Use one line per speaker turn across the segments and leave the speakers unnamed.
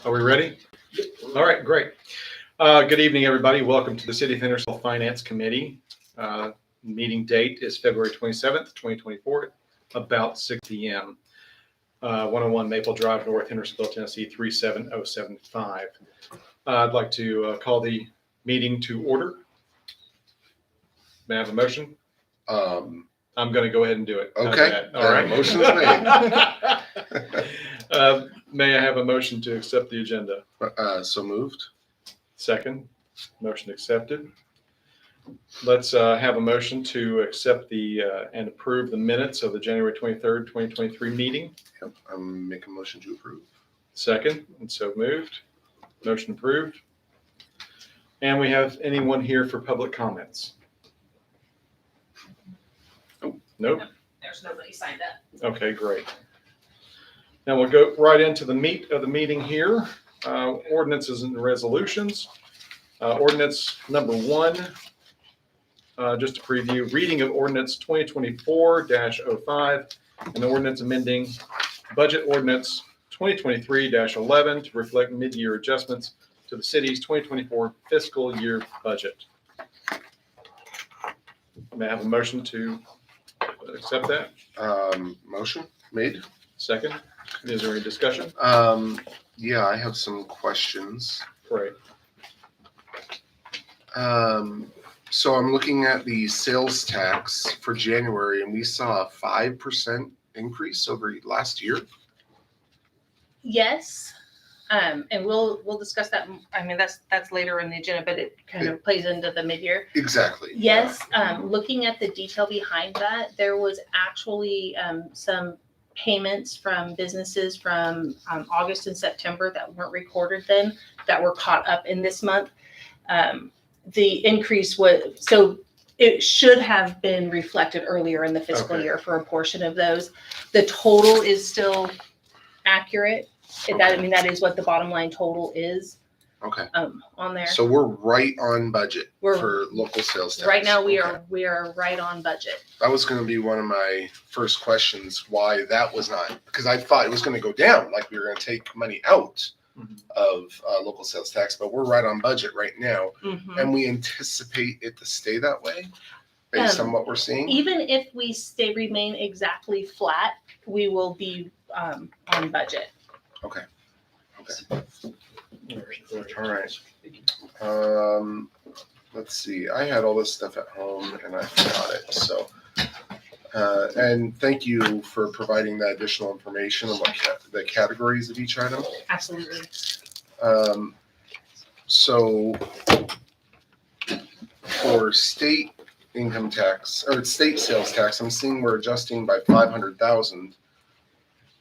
Are we ready? All right, great. Good evening, everybody. Welcome to the City of Hendersonville Finance Committee. Meeting date is February 27th, 2024, about 6 p.m. 101 Maple Drive, North Hendersonville, Tennessee, 37075. I'd like to call the meeting to order. May I have a motion? I'm going to go ahead and do it.
Okay.
All right.
Motion is made.
May I have a motion to accept the agenda?
So moved.
Second. Motion accepted. Let's have a motion to accept and approve the minutes of the January 23rd, 2023 meeting.
Yep. I'm making a motion to approve.
Second. And so moved. Motion approved. And we have anyone here for public comments? Nope.
No, there's nobody signed up.
Okay, great. Now we'll go right into the meat of the meeting here. Ordinances and resolutions. Ordinance number 1, just to preview, reading of ordinance 2024-05 and the ordinance amending budget ordinance 2023-11 to reflect mid-year adjustments to the city's 2024 fiscal year budget. May I have a motion to accept that?
Motion made.
Second. Is there any discussion?
Yeah, I have some questions.
Great.
So I'm looking at the sales tax for January, and we saw a 5% increase over last year.
Yes. And we'll discuss that. I mean, that's later in the agenda, but it kind of plays into the mid-year.
Exactly.
Yes. Looking at the detail behind that, there was actually some payments from businesses from August and September that weren't recorded then that were caught up in this month. The increase so it should have been reflected earlier in the fiscal year for a portion of those. The total is still accurate. That is what the bottom line total is.
Okay.
On there.
So we're right on budget for local sales tax.
Right now we are right on budget.
That was going to be one of my first questions, why that was not, because I thought it was going to go down, like we were going to take money out of local sales tax, but we're right on budget right now. And we anticipate it to stay that way based on what we're seeing.
Even if we remain exactly flat, we will be on budget.
Okay. All right. Let's see. I had all this stuff at home and I forgot it. So, and thank you for providing that additional information on what the categories of each item.
Absolutely.
So, for state income tax or state sales tax, I'm seeing we're adjusting by 500,000.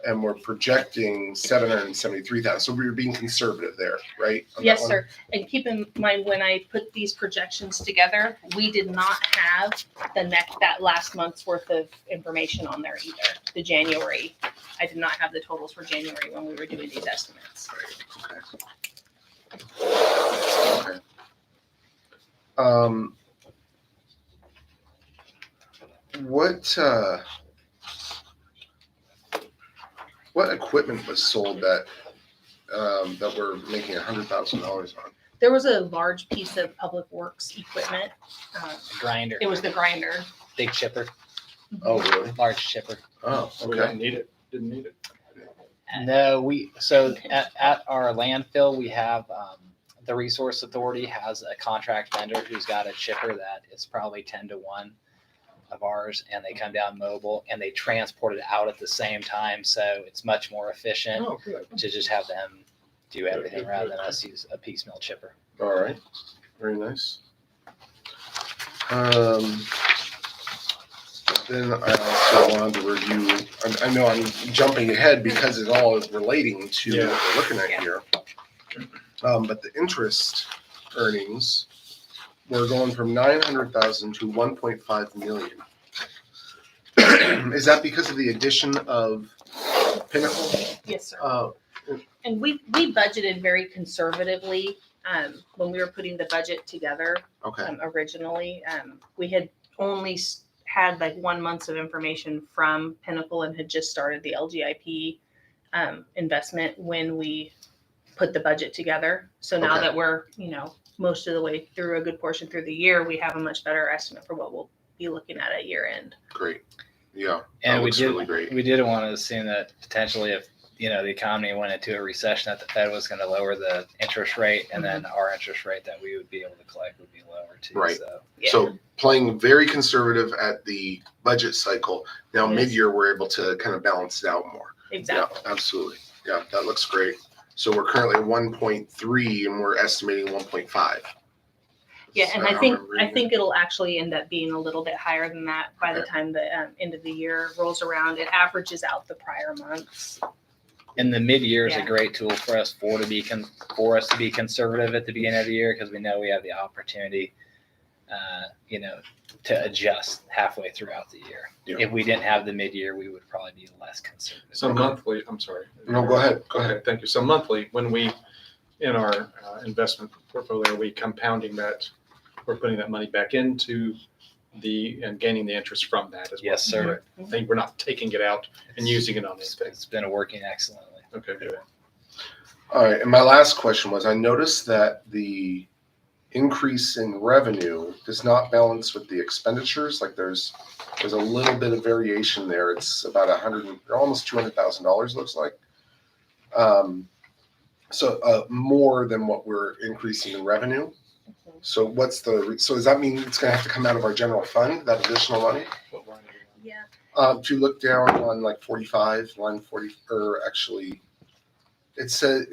And we're projecting 773,000. So we were being conservative there, right?
Yes, sir. And keep in mind, when I put these projections together, we did not have that last month's worth of information on there either. The January, I did not have the totals for January when we were doing these estimates.
Okay. What equipment was sold that we're making $100,000 on?
There was a large piece of public works equipment.
Grinder.
It was the grinder.
Big chipper.
Oh, really?
Large chipper.
Oh,
We
okay.
didn't need it. Didn't need it.
No, at our landfill, we have, the Resource Authority has a contract vendor who's got a chipper that is probably 10-1 of ours, and they come down mobile and they transport it out at the same time. So it's much more efficient to just have them do everything rather than us use a piecemeal chipper.
All right. Very nice. Then I also wanted to review, I know I'm jumping ahead because it all is relating to what we're looking at here. But the interest earnings, we're going from 900,000 to 1.5 million. Is that because of the addition of Pinnacle?
Yes, sir. And we budgeted very conservatively when we were putting the budget together.
Okay.
Originally, we had only had like 1 month of information from Pinnacle and had just started the LGIP investment when we put the budget together. So now
Okay.
that we're, most of the way through, a good portion through the year, we have a much better estimate for what we'll be looking at year end.
Great. Yeah.
And
that
we
looks
did,
really great.
we didn't want to assume that potentially if, the economy went into a recession, that the Fed was going to lower the interest rate, and then our interest rate that we would be able to collect would be lower too.
Right.
So
Yeah.
So playing very conservative at the budget cycle. Now
Yes.
mid-year, we're able to kind of balance it out more.
Exactly.
Yeah, absolutely. Yeah, that looks great. So we're currently at 1.3 and we're estimating 1.5.
Yeah, and
So
I think
remember
it'll actually end up being a little bit higher than that by the
Okay.
time the end of the year rolls around. It averages out the prior months.
and the mid-year is a
Yeah.
great tool for us for us to be conservative at the beginning of the year, because we know we have the opportunity, to adjust halfway throughout the year.
Yeah.
If we didn't have the mid-year, we would probably be less conservative.
So monthly, I'm sorry.
No, go ahead. Go
Okay,
ahead.
thank you. So monthly, when we, in our investment portfolio, we compounding that, we're putting that money back into and gaining the interest from that as well.
Yes, sir.
Correct. I think we're not taking it out and using it on
It's,
anything.
it's been working excellently.
Okay, good.
All right. And my last question was, I noticed that the increase in revenue does not balance with the expenditures. Like there's a little bit of variation there. It's about almost $200,000 looks like. So more than what we're increasing in revenue. So so does that mean it's gonna have to come out of our general fund, that additional money?
What line are we
Yeah.
If you look down on like 45, line 40, or actually, it says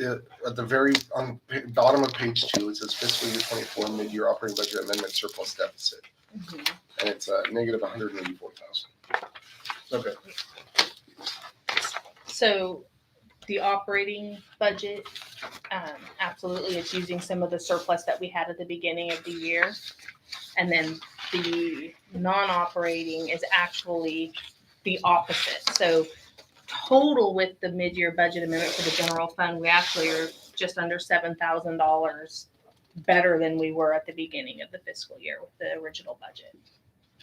at the bottom of page 2, it says fiscal year 24 mid-year operating budget amendment surplus deficit, and it's negative 184,000.
on? Okay.
So the operating budget, absolutely, it's using some of the surplus that we had at the beginning of the year. And then the non-operating is actually the opposite. So total with the mid-year budget amendment for the general fund, we actually are just under $7,000 better than we were at the beginning of the fiscal year with the original budget.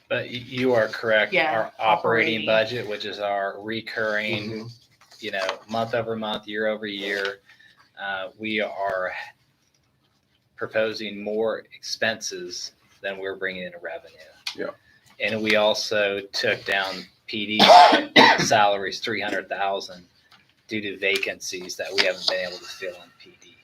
But you are correct.
Yeah,
Our operating
operating.
budget, which is our recurring,
Mhm.
month over month, year over year, we are proposing more expenses than we're bringing in revenue.
Yeah.
And we also took down PD salaries 300,000 due to vacancies that we haven't been able to fill in PD.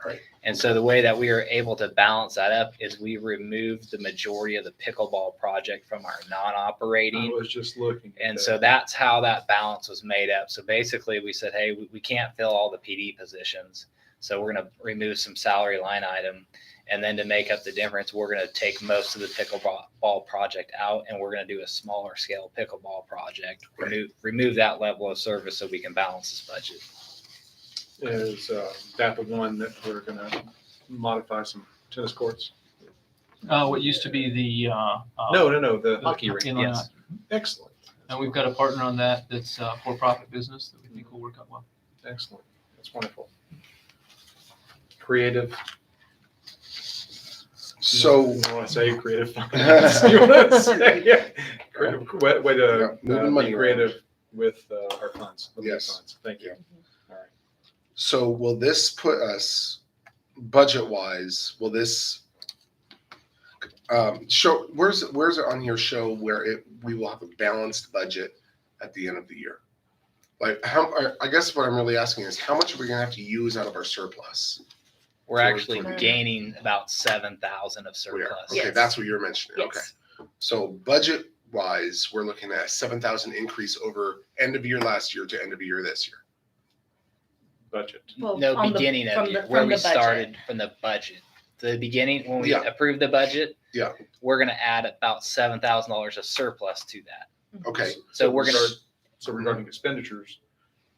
Right.
And so the way that we are able to balance that up is we removed the majority of the pickleball project from our non-operating.
I was just looking. at
And
that.
so that's how that balance was made up. So basically we said, hey, we can't fill all the PD positions. So we're going to remove some salary line item. And then to make up the difference, we're going to take most of the pickleball project out, and we're going to do a smaller scale pickleball project, remove that level of service so we can balance this budget.
Is that the one that we're gonna modify some tennis courts?
What used to be the
No, the
Hockey rink,
inline
yes.
hockey.
excellent.
And we've got a partner on that that's for-profit business that we think will work out well.
Excellent. That's wonderful. Creative.
So
You want to say creative finance? You want to say, yeah. Creative way to
moving money
be
around.
creative with our funds. with the
Yes.
funds. Thank you. All right.
So will this put us budget-wise? Will this show? Where's it on here? Show where we will have a balanced budget at the end of the year. Like I guess what I'm really asking is how much are we gonna have to use out of our surplus?
We're actually
Mhm.
gaining about 7,000 of
We are.
surplus.
Okay,
Yes.
that's what you're mentioning.
Yes.
Okay. So budget-wise, we're looking at 7,000 increase over end of year last year to end of year this year.
Budget.
Well,
No,
on the-
beginning
from
of
the-
year, where
from
we
the budget.
started from the budget. The beginning, when we
Yeah.
approved the budget,
Yeah.
we're going to add about $7,000 of surplus to that.
Okay.
So we're gonna-
So regarding expenditures,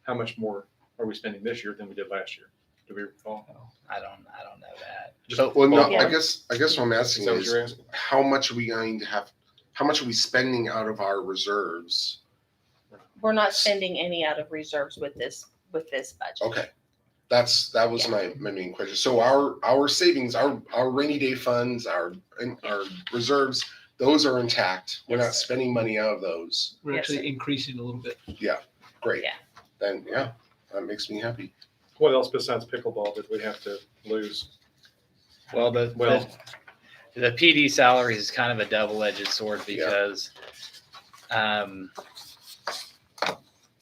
how much more are we spending this year than we did last year? Do we recall?
I don't know that.
Just
But
Well, no,
Yeah.
I guess what I'm
Is
asking
that what
is
you're asking?
how much are we going to have? How much are we spending out of our reserves?
We're not spending any out of reserves with this budget.
Okay. That was my main question. So our savings, our rainy day funds, our reserves, those are intact. We're not
Yes.
spending money out of those.
We're
Yes,
actually
sir.
increasing a little bit.
Great.
Yeah.
Then that makes me happy.
What else besides pickleball did we have to lose?
Well,
Well-
the PD salaries is kind of a double-edged sword because a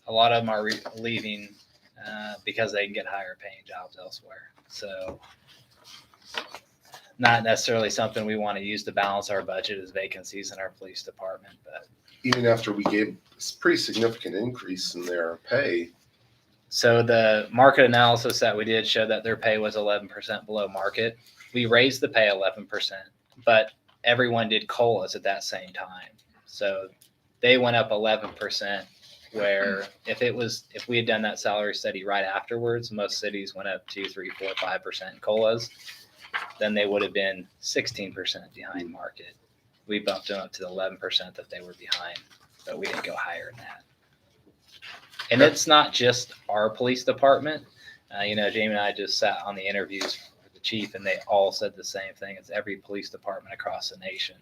lot of them are leaving because they can get higher paying jobs elsewhere. So not necessarily something we want to use to balance our budget as vacancies in our police department, but
Even after we gave a pretty significant increase in their pay.
so the market analysis that we did showed that their pay was 11% below market. We raised the pay 11%, but everyone did COLAs at that same time. So they went up 11%, where if we had done that salary study right afterwards, most cities went up 2, 3, 4, 5% in COLAs. Then they would have been 16% behind market. We bumped them up to the 11% that they were behind, but we didn't go higher than that. And it's not just our police department. Jamie and I just sat on the interviews for the chief, and they all said the same thing. It's every police department across the nation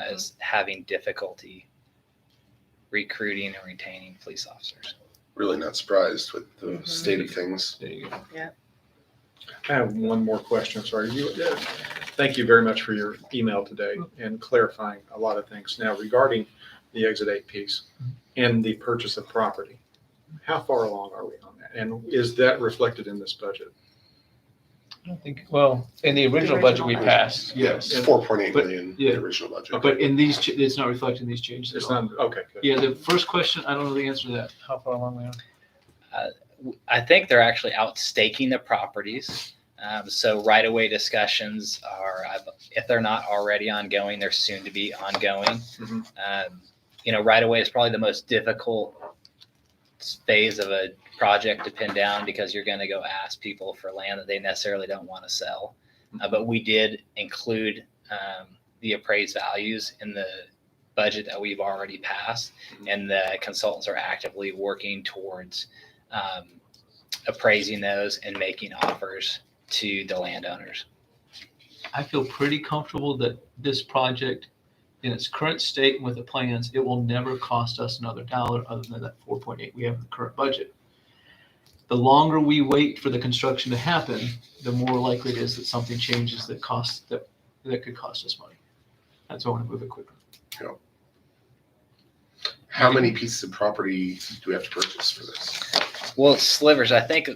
is having difficulty recruiting and retaining police officers.
Really not surprised with the state of things.
There you go.
I have one more question. Sorry. Thank you very much for your email today and clarifying a lot of things. Now, regarding the Exit 8 piece and the purchase of property, how far along are we on that? And is that reflected in this budget?
I don't think, well, in the original budget we passed, yes.
It's 4.8
But-
million,
yeah.
the original budget.
But in these, it's not reflecting these changes
It's
at all.
not, okay, good.
Yeah, the first question, I don't know the answer to that. How far along we are?
I think they're actually out staking the properties. So right-of-way discussions are, if they're not already ongoing, they're soon to be ongoing.
Mhm.
Right-of-way is probably the most difficult phase of a project to pin down because you're going to go ask people for land that they necessarily don't want to sell. But we did include the appraised values in the budget that we've already passed, and the consultants are actively working towards appraising those and making offers to the landowners.
I feel pretty comfortable that this project, in its current state and with the plans, it will never cost us another dollar other than that 4.8 we have in the current budget. The longer we wait for the construction to happen, the more likely it is that something changes that could cost us money. That's why I want to move it quicker.
How many pieces of property do we have to purchase for this?
Well, slivers, I think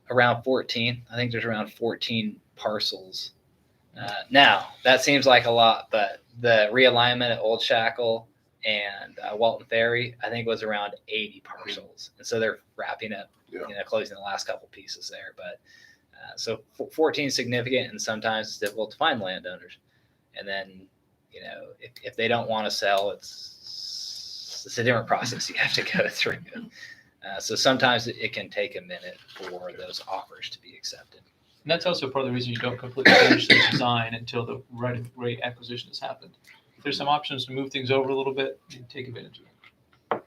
around 14. I think there's around 14 parcels. Now, that seems like a lot, but the realignment at Old Shackle and Walton Ferry, I think was around 80 parcels. And so they're wrapping up, closing the last couple pieces there. But so 14 is significant, and sometimes it's difficult to find landowners. And then, if they don't want to sell, it's a different process you have to go through. So sometimes it can take a minute for those offers to be accepted.
And that's also part of the reason you don't completely finish the design until the right acquisition has happened. If there's some options to move things over a little bit, you take advantage of it.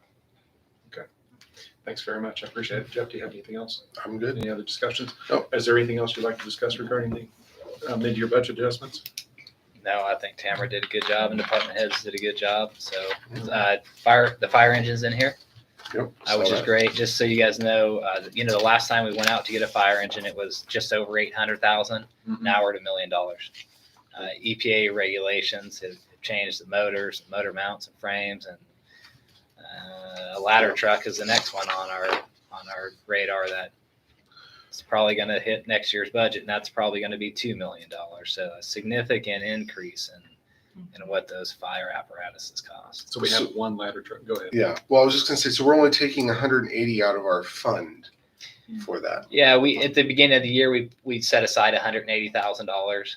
Thanks very much. I appreciate it. Jeff, do you have anything else?
I'm good.
Any other discussions?
No.
Is there anything else you'd like to discuss regarding the mid-year budget adjustments?
No, I think Tamara did a good job, and department heads did a good job. So the fire engine's in here.
Yep.
Which is great. Just so you guys know, the last time we went out to get a fire engine, it was just over 800,000. Now we're at $1 million. EPA regulations have changed the motors, motor mounts, and frames, and a ladder truck is the next one on our radar that it's probably going to hit next year's budget, and that's probably going to be $2 million. So a significant increase in what those fire apparatuses cost.
So we have one ladder truck. Go ahead.
Yeah. Well, I was just going to say, so we're only taking 180 out of our fund for that.
Yeah, we at the beginning of the year we set aside $180,000,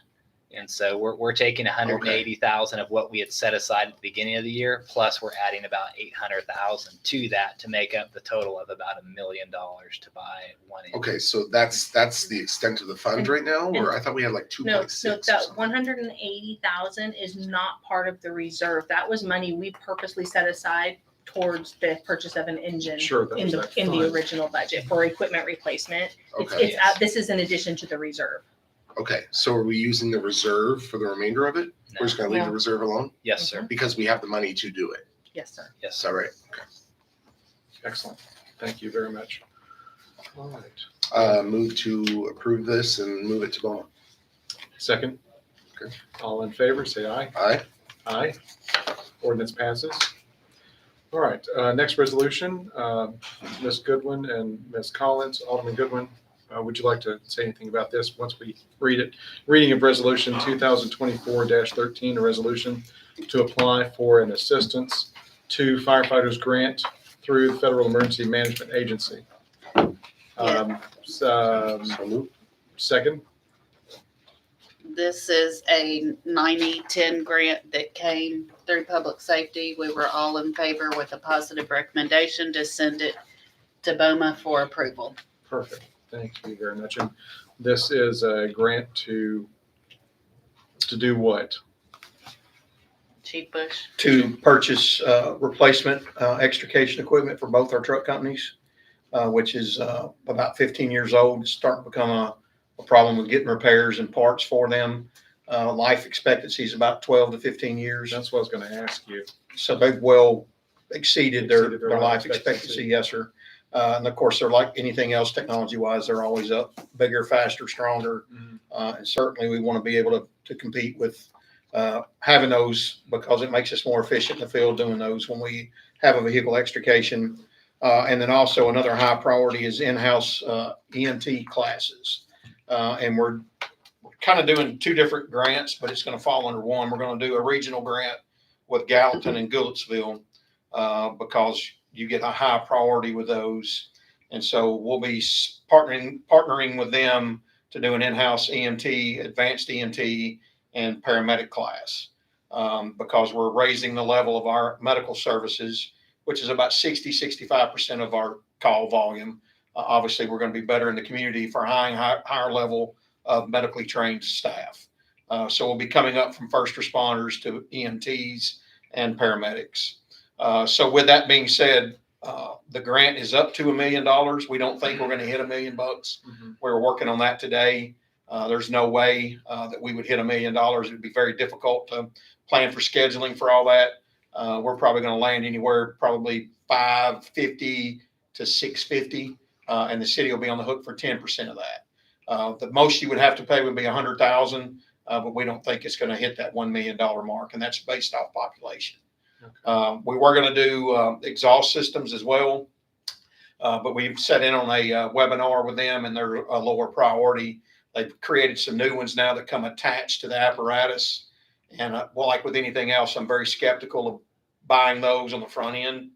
and so we're taking 180,000 of what we had set aside at the beginning of the year, plus we're adding about 800,000 to that to make up the total of about $1 million to buy one engine.
Okay, so that's the extent of the fund right now, or I thought we had like 2.6.
No, that 180,000 is not part of the reserve. That was money we purposely set aside towards the purchase of an engine
Sure, that
in
was
the
that
in the
fund.
original budget for equipment replacement.
Okay.
This is in addition to the reserve.
Okay, so are we using the reserve for the remainder of it?
No.
We're just going to leave
No.
the reserve alone
Yes, sir.
because we have the money to do it.
Yes, sir.
Yes,
Is that
sir.
right?
Excellent. Thank you very much. All right.
Move to approve this and move it to Beaumont.
Second.
Okay.
All in favor, say aye.
Aye.
Aye. Ordinance passes. All right, next resolution, Ms. Goodwin and Ms. Collins. Alderman Goodwin, would you like to say anything about this once we read it? Reading of Resolution 2024-13, a resolution to apply for an assistance to firefighters grant through the Federal Emergency Management Agency.
So move.
Second.
This is a 90-10 grant that came through public safety. We were all in favor with a positive recommendation to send it to BOMA for approval.
Perfect. Thank you very much. And this is a grant to do what?
Chief Bush.
To purchase replacement extrication equipment for both our truck companies, which is about 15 years old. It's starting to become a problem with getting repairs and parts for them. Life expectancy is about 12 to 15 years.
That's what I was going to ask you.
So they've well exceeded their
Exceeded
life expectancy. Yes, sir. And of course, they're like anything else technology wise, they're always up bigger, faster, stronger. And certainly we want to be able to compete with having those, because it makes us more efficient in the field doing those when we have a vehicle extrication. And then also another high priority is in-house EMT classes. And we're kind of doing two different grants, but it's going to fall under one. We're going to do a regional grant with Gallatin and Goodlettsville because you get a high priority with those. And so we'll be partnering with them to do an in-house EMT, advanced EMT, and paramedic class because we're raising the level of our medical services, which is about 60-65% of our call volume. Obviously, we're going to be better in the community for higher level of medically trained staff. So we'll be coming up from first responders to EMTs and paramedics. So with that being said, the grant is up to $1 million. We don't think we're going to hit $1 million. We're working on that today. There's no way that we would hit $1 million. It would be very difficult to plan for scheduling for all that. We're probably going to land anywhere probably 550 to 650. And the city will be on the hook for 10% of that. The most you would have to pay would be $100,000, but we don't think it's going to hit that $1 million mark, and that's based off population. Okay. We were going to do exhaust systems as well, but we've set in on a webinar with them, and they're a lower priority. They've created some new ones now that come attached to the apparatus, and well, like with anything else, I'm very skeptical of buying those on the front end.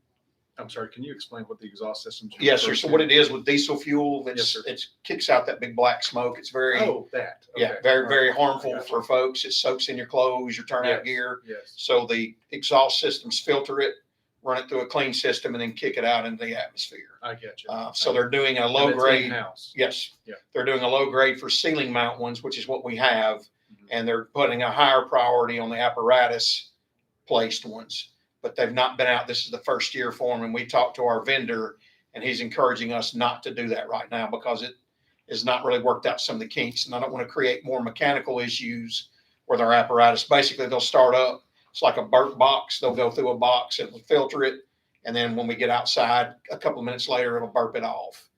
I'm sorry, can you explain what the exhaust systems are?
Yes, sir. So what it is with diesel fuel, it kicks out that big black smoke. It's very,
Okay.
very harmful for folks. It soaks in your clothes, your turnout gear.
Yes.
So the exhaust systems filter it, run it through a clean system, and then kick it out into the atmosphere.
I get you.
So they're doing a low grade.
House.
Yes.
Yeah.
They're doing a low grade for ceiling mount ones, which is what we have, and they're putting a higher priority on the apparatus placed ones. But they've not been out. This is the first year for them. And we talked to our vendor, and he's encouraging us not to do that right now because it has not really worked out some of the kinks. And I don't want to create more mechanical issues with our apparatus. Basically, they'll start up. It's like a burp box. They'll go through a box and we'll filter it. And then when we get outside, a couple of minutes later, it'll burp it off.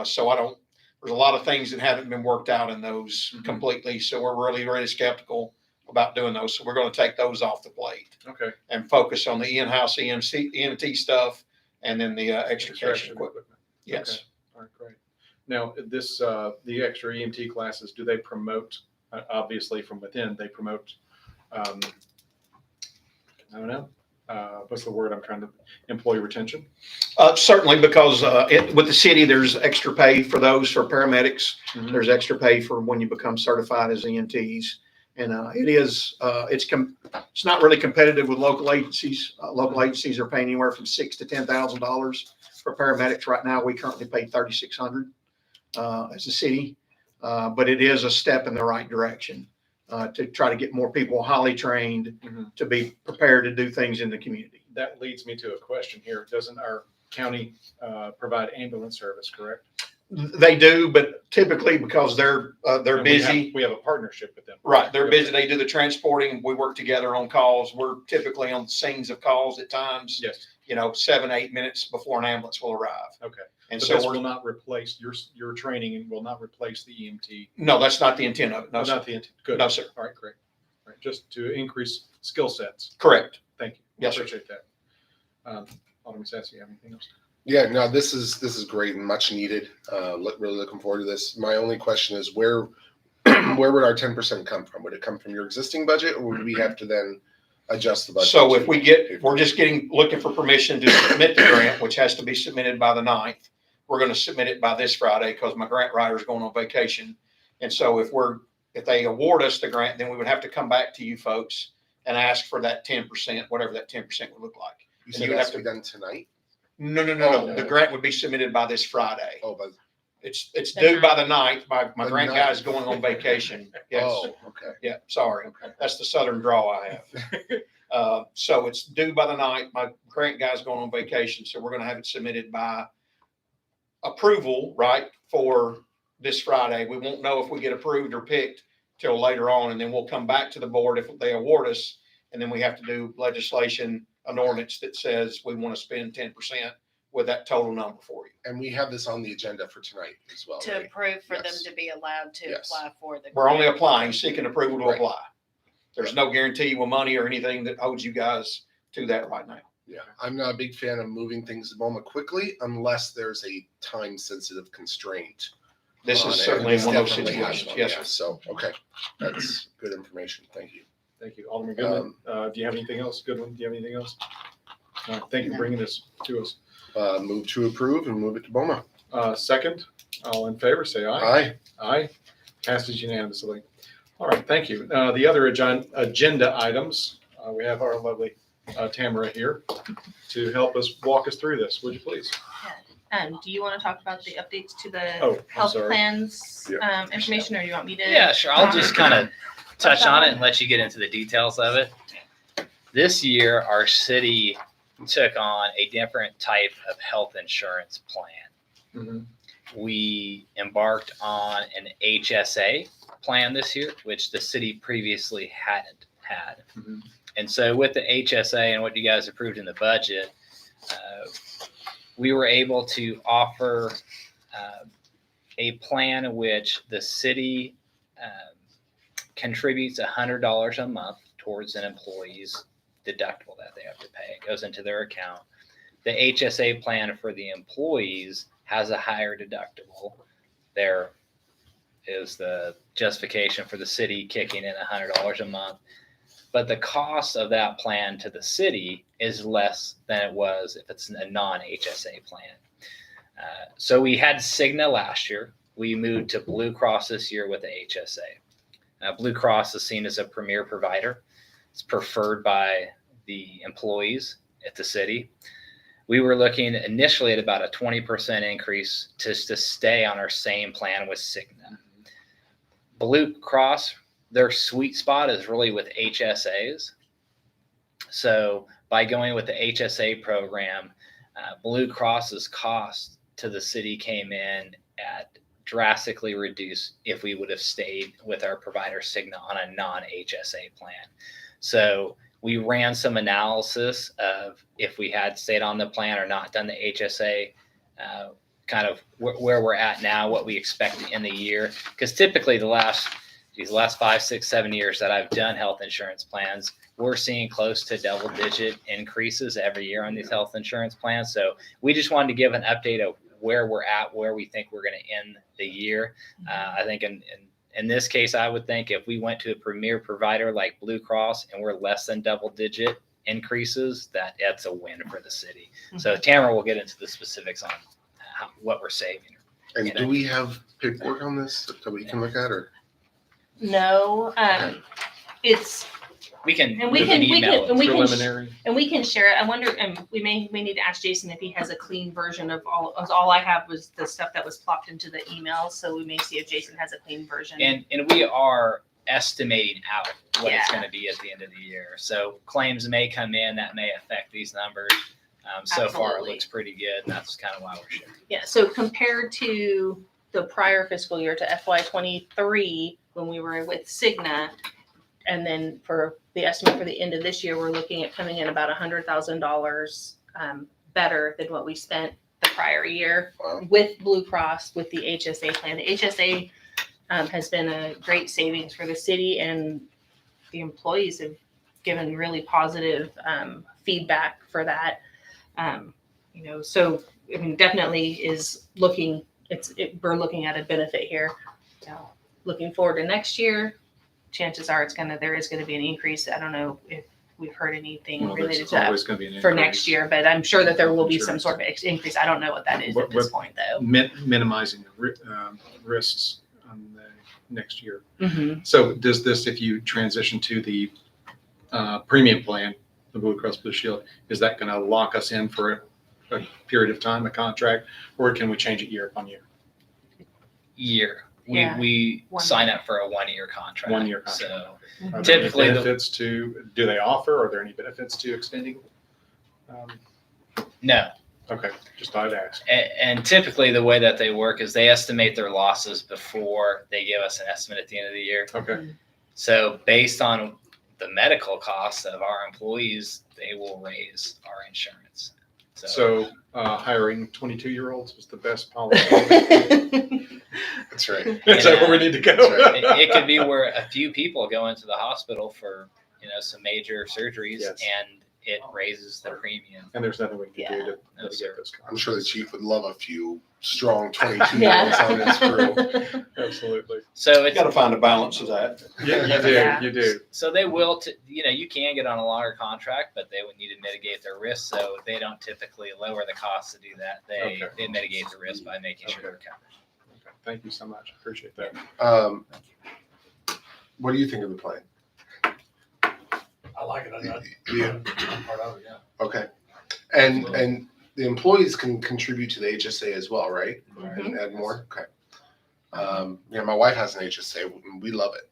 So there's a lot of things that haven't been worked out in those completely. So we're really, really skeptical about doing those. So we're going to take those off the plate. Okay. And focus on the in-house EMT stuff and then the extrication equipment. Yes.
Okay. All right, great. Now this, the extra EMT classes, do they promote, obviously from within, they promote, I don't know, what's the word I'm trying to, employee retention?
Certainly, because with the city, there's extra pay for those for paramedics. There's extra pay for when you become certified as EMTs. And it's not really competitive with local agencies. Local agencies are paying anywhere from $6,000 to $10,000 for paramedics. Right now, we currently pay $3,600 as a city, but it is a step in the right direction to try to get more people highly trained to be prepared to do things in the community.
That leads me to a question here. Doesn't our county provide ambulance service, correct?
They do, but typically because they're
And
busy.
We have a partnership with them.
Right, they're busy. They do the transporting. We work together on calls. We're typically on the scenes of calls at times,
Yes,
7, 8 minutes before an ambulance will arrive.
okay.
And
But
so
this
we're,
will not replace, your training and will not replace the EMT.
no, that's not the intent of it. No, sir.
Not the intent. Good.
No, sir.
All right, great. All right, just to increase skill sets.
Correct.
Thank you.
Yes, sir.
Appreciate that. Alderman Sassy, you have anything else?
Yeah, no, this is great and much needed. Really looking forward to this. My only question is where would our 10% come from? Would it come from your existing budget, or would we have to then adjust the budget?
So if we're just looking for permission to submit the grant, which has to be submitted by the 9th. We're going to submit it by this Friday because my grant writer's going on vacation. And so if they award us the grant, then we would have to come back to you folks and ask for that 10%, whatever that 10% would look like.
You said
you
it
would
has to be done tonight?
No.
Oh.
The grant would be submitted by this Friday.
Oh, but
It's
The
due by the 9th. My
The
grant
9th.
guy's going on vacation. Yes.
oh, okay.
Yeah, sorry.
Okay.
That's the southern draw I have. So it's due by the 9th. My grant guy's going on vacation, so we're gonna have it submitted by approval, right, for this Friday. We won't know if we get approved or picked till later on, and then we'll come back to the board if they award us, and then we have to do legislation, an ordinance that says we want to spend 10% with that total number for you.
And we have this on the agenda for tonight as well,
To
right?
approve for them
Yes.
to be allowed to
Yes.
apply for the.
We're only
grant.
applying, seeking approval to
Right.
apply. There's no guarantee with money or anything that holds you guys to that right now.
Yeah, I'm not a big fan of moving things to BOMA quickly unless there's a time-sensitive constraint.
This
on
is
it.
certainly
This
one of those
definitely has
situations.
one,
Yes,
yeah.
sir.
So, okay, that's good information. Thank you.
Thank you. Alderman Goodman, do you have anything else? Goodwin, do you have anything else? All right, thank you for bringing this to us.
Move to approve and move it to BOMA.
Second, all in favor, say aye.
Aye.
Aye. Passes unanimously. All right, thank you. The other agenda items, we have our lovely Tamara here to help us walk us through this. Would you please?
Do you want to talk about the updates to the
Oh, I'm
health
sorry.
plans information, or you want me to?
Yeah, sure. I'll just kind of touch on it and let you get into the details of it. This year, our city took on a different type of health insurance plan.
Mhm.
We embarked on an HSA plan this year, which the city previously hadn't had.
Mhm.
And so with the HSA and what you guys approved in the budget, we were able to offer a plan in which the city contributes $100 a month towards an employee's deductible that they have to pay. It goes into their account. The HSA plan for the employees has a higher deductible. There is the justification for the city kicking in $100 a month. But the cost of that plan to the city is less than it was if it's a non-HSA plan. So we had Cigna last year. We moved to Blue Cross this year with the HSA. Blue Cross is seen as a premier provider. It's preferred by the employees at the city. We were looking initially at about a 20% increase to stay on our same plan with Cigna. Blue Cross, their sweet spot is really with HSAs. So by going with the HSA program, Blue Cross's cost to the city came in at drastically reduced if we would have stayed with our provider Cigna on a non-HSA plan. So we ran some analysis of if we had stayed on the plan or not done the HSA, kind of where we're at now, what we expect in the year. Because typically the last 5, 6, 7 years that I've done health insurance plans, we're seeing close to double-digit increases every year on these health insurance plans. So we just wanted to give an update of where we're at, where we think we're going to end the year. I think in this case, I would think if we went to a premier provider like Blue Cross and we're less than double-digit increases, that's a win for the city. So Tamara will get into the specifics on what we're saving.
And do we have paperwork on this that we can look at, or?
No, it's,
We can
and we can
email it.
Preliminary.
and we can share it. I wonder, and we may need to ask Jason if he has a clean version of all I have was the stuff that was plopped into the email. So we may see if Jason has a clean version.
And we are estimating out what it's
Yeah.
going to be at the end of the year. So claims may come in that may affect these numbers. So far, it
Absolutely.
looks pretty good, and that's kind of why we're shifting.
Yeah, so compared to the prior fiscal year to FY '23, when we were with Cigna, and then for the estimate for the end of this year, we're looking at coming in about $100,000 better than what we spent the prior year
Wow.
with Blue Cross, with the HSA plan. The HSA has been a great savings for the city, and the employees have given really positive feedback for that. So I mean, definitely is looking. We're looking at a benefit here. Now, looking forward to next year, chances are there is gonna be an increase. I don't know if we've heard anything
Well,
related
there's
to that
always going to be an
for
increase.
next year, but I'm sure that there will be some
Insurance.
sort of increase. I don't know what that is
What-
at this
what-
point, though.
Minimizing the risks on the next year.
Mm-hmm.
So does this, if you transition to the premium plan, the Blue Cross Blue Shield, is that going to lock us in for a period of time, a contract, or can we change it year upon year?
Year.
Yeah.
We
1
sign
year.
up for a 1-year contract.
1-year contract.
So
Mm-hmm.
Are there any
Typically,
benefits do they offer? Are there any benefits to extending?
no.
Okay, just thought I'd ask.
And typically, the way that they work is they estimate their losses before they give us an estimate at the end of the year.
Okay,
So based on the medical costs of our employees, they will raise our insurance.
so hiring 22-year-olds is the best policy.
That's right.
Is that where we need to go?
it could be where a few people go into the hospital for some major surgeries,
Yes.
and it raises the premium.
And there's nothing we can do to
No,
mitigate
sir.
those
I'm
costs.
sure the chief would love a few strong 22-year-olds on his crew.
Absolutely.
So
You
it's
gotta find a balance of that.
Yeah, you do,
Yeah.
you do.
so they will. You can get on a longer contract, but they would need to mitigate their risk. So they don't typically lower the cost to do that. They
Okay.
they mitigate the risk by making sure
Okay.
they're covered.
Okay, thank you so much. Appreciate that.
What do you think of the plan?
I like it.
Yeah.
I'm part of it, yeah.
Okay. And the employees can contribute to the HSA as well, right?
Mhm.
And add more? Okay. My wife has an HSA and we love it.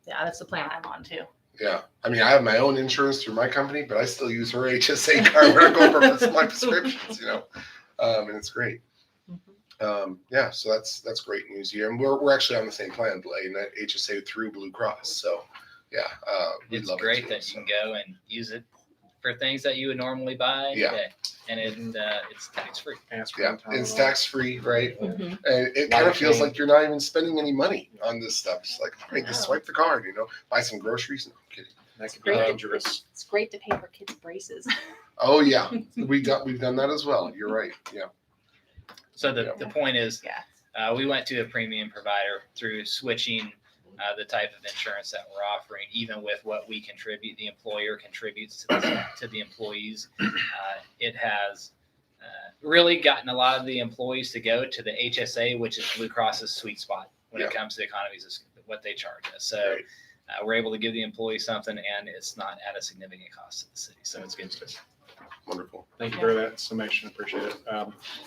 Yeah, that's the plan I'm on too.
Yeah. I mean, I have my own insurance through my company, but I still use her HSA card when I go for my prescriptions, and it's great. Yeah, so that's great news here. And we're actually on the same plan, Blaine, that HSA through Blue Cross. So yeah, we
It's
love
great
it.
that you can go and use it for things that you would normally buy.
Yeah.
Today. And it's tax free.
Yeah, it's tax free, right?
Mhm.
And it kind of feels
Life-changing.
like you're not even spending any money on this stuff. It's like, all right, just
No.
swipe the card, buy some groceries. No, I'm kidding.
That could be
Great.
dangerous.
It's great to pay for kids' braces.
Oh yeah, we've done that as well. You're right. Yeah.
So the point is,
Yeah.
we went to a premium provider through switching the type of insurance that we're offering, even with what we contribute, the employer contributes to the employees. It has really gotten a lot of the employees to go to the HSA, which is Blue Cross's sweet spot when it comes to economies of what they charge us. So
Right.
we're able to give the employee something, and it's not at a significant cost to the city. So it's good.
Wonderful.
Thank you for that summation. Appreciate it.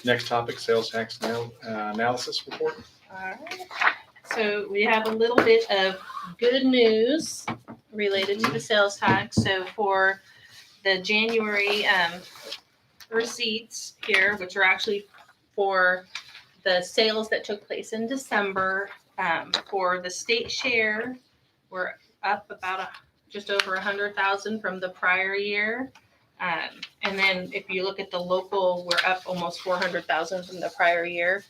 Next topic, sales tax analysis report.
All right. So we have a little bit of good news related to the sales tax. So for the January receipts here, which are actually for the sales that took place in December, for the state share, we're up about just over 100,000 from the prior year. And then if you look at the local, we're up almost 400,000 from the prior year.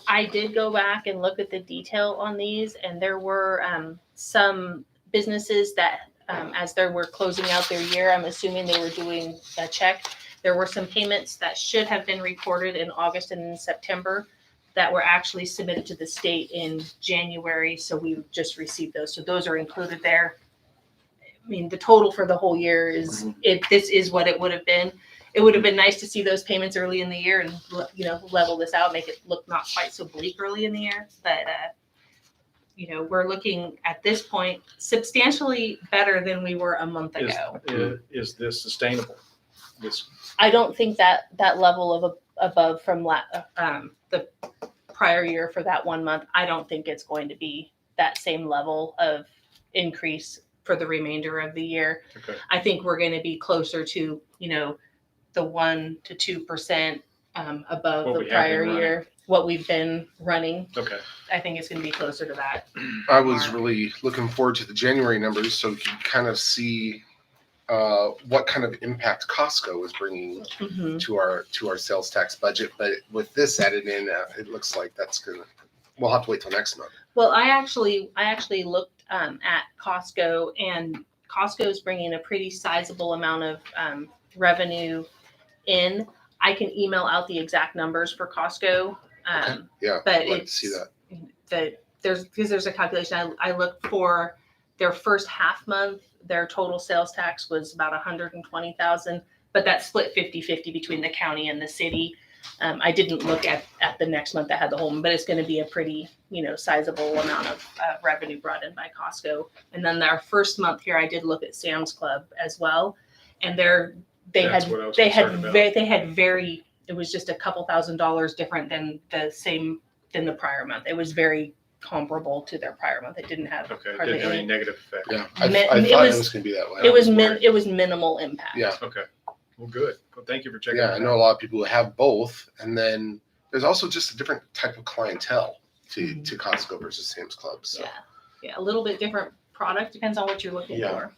I did go back and look at the detail on these, and there were some businesses that, as they were closing out their year, I'm assuming they were doing a check. There were some payments that should have been recorded in August and in September that were actually submitted to the state in January, so we just received those. So those are included there. I mean, the total for the whole year is, this is what it would have been. It would have been nice to see those payments early in the year and, level this out, make it look not quite so bleak early in the year. But, we're looking at this point substantially better than we were a month ago.
Is this sustainable?
I don't think that level of above from the prior year for that 1 month, I don't think it's going to be that same level of increase for the remainder of the year.
Okay.
I think we're going to be closer to, the 1 to 2% above
What
the
we have been
prior
running.
year, what we've been running.
Okay.
I think it's going to be closer to that.
I was
Mark.
really looking forward to the January numbers so we can kind of see what kind of impact Costco is bringing
Mhm.
to our sales tax budget. But with this added in, it looks like we'll have to wait till next month.
Well, I actually looked at Costco, and Costco is bringing a pretty sizable amount of revenue in. I can email out the exact numbers for Costco,
Yeah,
but
I'd like to see that.
There's a calculation. I looked for their first half month. Their total sales tax was about 120,000, but that's split 50-50 between the county and the city. I didn't look at the next month that had the whole, but it's going to be a pretty, sizable amount of revenue brought in by Costco. And then our first month here, I did look at Sam's Club as well, and
That's what I was concerned about.
it was just a couple $1,000s different than the prior month. It was very comparable to their prior month. It didn't have
Okay.
hardly
Didn't have any
any.
negative effect.
Yeah,
It
I thought
was-
it was going to be that way.
It was
worried.
it was minimal impact.
Yeah.
Okay. Well, good. Well, thank you for checking.
Yeah,
that
I know a lot of people who have both, and then there's also just a different type of clientele to Costco versus Sam's Club. So.
Yeah, a little bit different product, depends on what you're looking
Yeah.
for.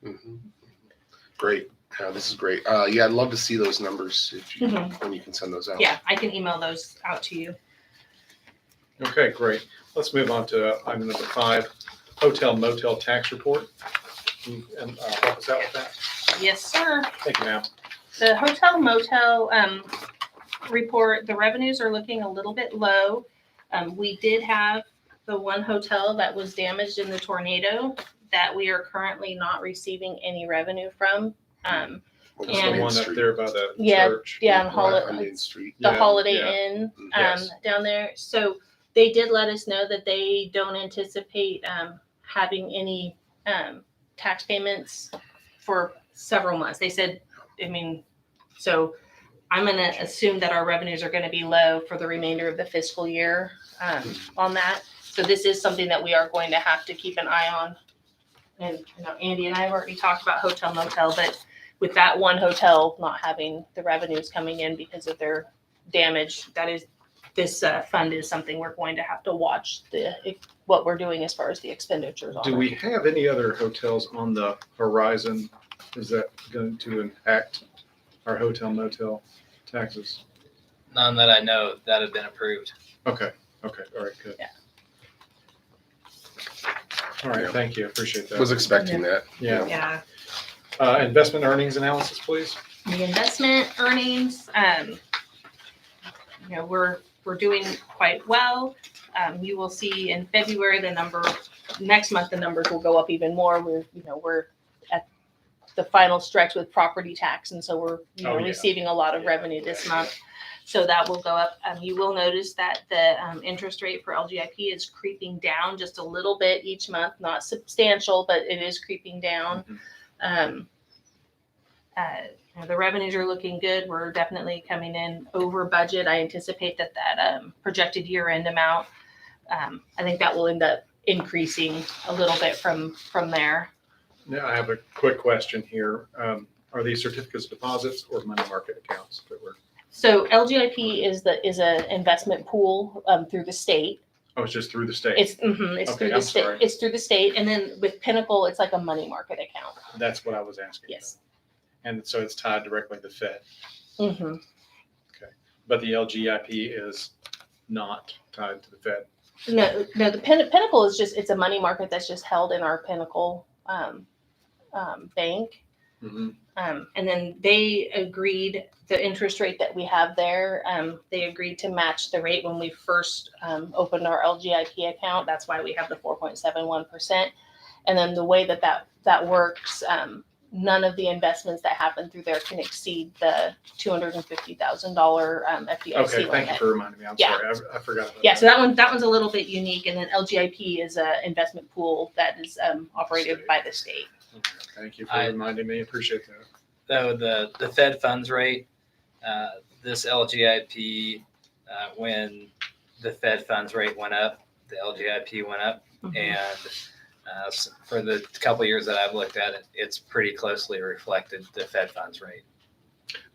Mm-hmm. Great. Yeah, this is great. Yeah, I'd love to see those numbers when you can send those out.
Yeah, I can email those out to you.
Okay, great. Let's move on to item number 5, hotel motel tax report. And help us out with that.
Yes, sir.
Thank you, ma'am.
The hotel motel report, the revenues are looking a little bit low. We did have the one hotel that was damaged in the tornado that we are currently not receiving any revenue from.
What was
And-
the
The
Main
one up
Street?
there by the
Yeah,
church.
Yeah, on
On Main Street.
the
Yeah,
Holiday
yeah.
Inn
Yes.
down there. So they did let us know that they don't anticipate having any tax payments for several months. They said, so I'm going to assume that our revenues are going to be low for the remainder of the fiscal year on that. So this is something that we are going to have to keep an eye on. And Andy and I have already talked about hotel motel, but with that one hotel not having the revenues coming in because of their damage, this fund is something we're going to have to watch what we're doing as far as the expenditures on
Do
it.
we have any other hotels on the horizon? Is that going to impact our hotel motel taxes?
None that I know that have been approved.
Okay. All right, good.
Yeah.
All right,
Yeah.
thank you. I appreciate that.
Was expecting that.
Yeah.
Yeah,
Investment earnings analysis, please.
the investment earnings, we're doing quite well. You will see in February next month the numbers will go up even more. We're at the final stretch with property tax, and so we're
Oh, yeah.
receiving a lot of revenue this month. So that will go up. You will notice that the interest rate for LGIP is creeping down just a little bit each month, not substantial, but it is creeping down. The revenues are looking good. We're definitely coming in over budget. I anticipate that projected year-end amount, I think that will end up increasing a little bit from there.
Now, I have a quick question here. Are these certificates of deposits or money market accounts that were?
So LGIP is a investment pool through the state.
Oh, it's just through the state?
It's
Okay,
through the
I'm
state.
sorry.
It's through the state, and then with Pinnacle, it's like a money market account.
That's what I was asking.
Yes.
And so it's tied directly to the Fed,
Mm-hmm.
but the LGIP is not tied to the Fed.
No, the Pinnacle is it's a money market that's just held in our Pinnacle bank.
Mhm.
And then they agreed the interest rate that we have there. They agreed to match the rate when we first opened our LGIP account. That's why we have the 4.71%. And then the way that works, none of the investments that happen through there can exceed the $250,000 FDIC
Okay,
limit.
thank you for reminding me. I'm
Yeah.
sorry, I forgot about
Yeah,
that.
so that one's a little bit unique, and then LGIP is an investment pool that is operated
State.
by the state.
Okay, thank you for
I-
reminding me. Appreciate that.
Though the Fed funds rate, this LGIP, when the Fed funds rate went up, the LGIP went up, and For the couple years that I've looked at it, it's pretty closely reflected the Fed funds rate.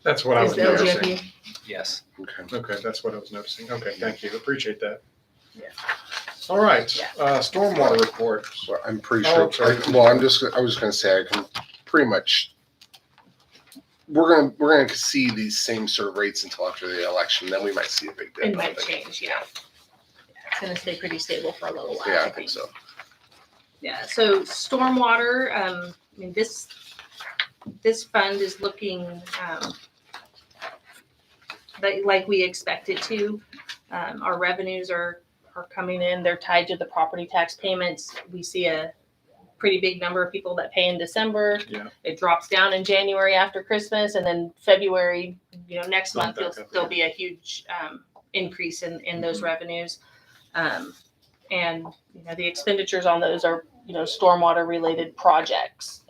That's what I
Is
was
the
noticing.
LGFU?
Yes.
Okay.
Okay, that's what I was noticing. Okay, thank you. Appreciate that.
Yeah.
All right,
Yeah.
stormwater report.
Well, I'm pretty
Oh,
sure.
I'm sorry.
I was just gonna say I can pretty much. We're gonna see these same sort of rates until after the election. Then we might see a big dip.
It might change, yeah. It's gonna stay pretty stable for a little while.
Yeah, I think so.
Yeah, so stormwater, I mean, this fund is looking, like we expect it to. Our revenues are coming in, they're tied to the property tax payments. We see a pretty big number of people that pay in December.
Yeah.
It drops down in January after Christmas, and then February, next
Bump
month,
back up
there'll
again.
be a huge, increase in those
Mhm.
revenues. And, the expenditures on those are, stormwater related projects.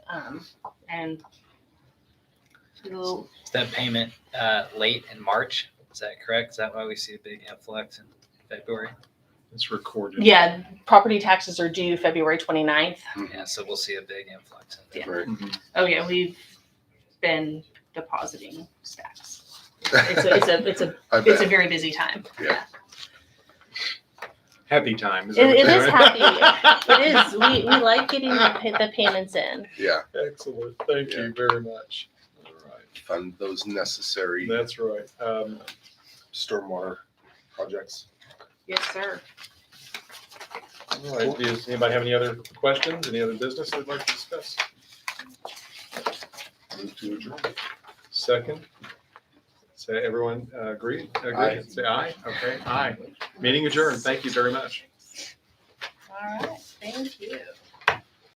And we'll-
Is that payment late in March? Is that correct? Is that why we see a big influx in February?
It's recorded.
yeah, property taxes are due February 29th.
Yeah, so we'll see a big influx in
Yeah.
February.
Mhm.
Oh yeah, we've been depositing stacks. It's a
I
it's a
bet.
very busy time.
Yeah.
Happy time.
It is happy.
happy.
It is. We like getting the payments in.
Yeah.
Excellent. Thank you very much. All right.
Fund those necessary
That's right.
stormwater projects.
Yes, sir.
All right. Does anybody have any other questions? Any other business they'd like to discuss?
Move to adjourn.
Second. Say everyone agree?
Aye.
Say aye. Okay. Aye. Meeting adjourned. Thank you very much.
All right. Thank you.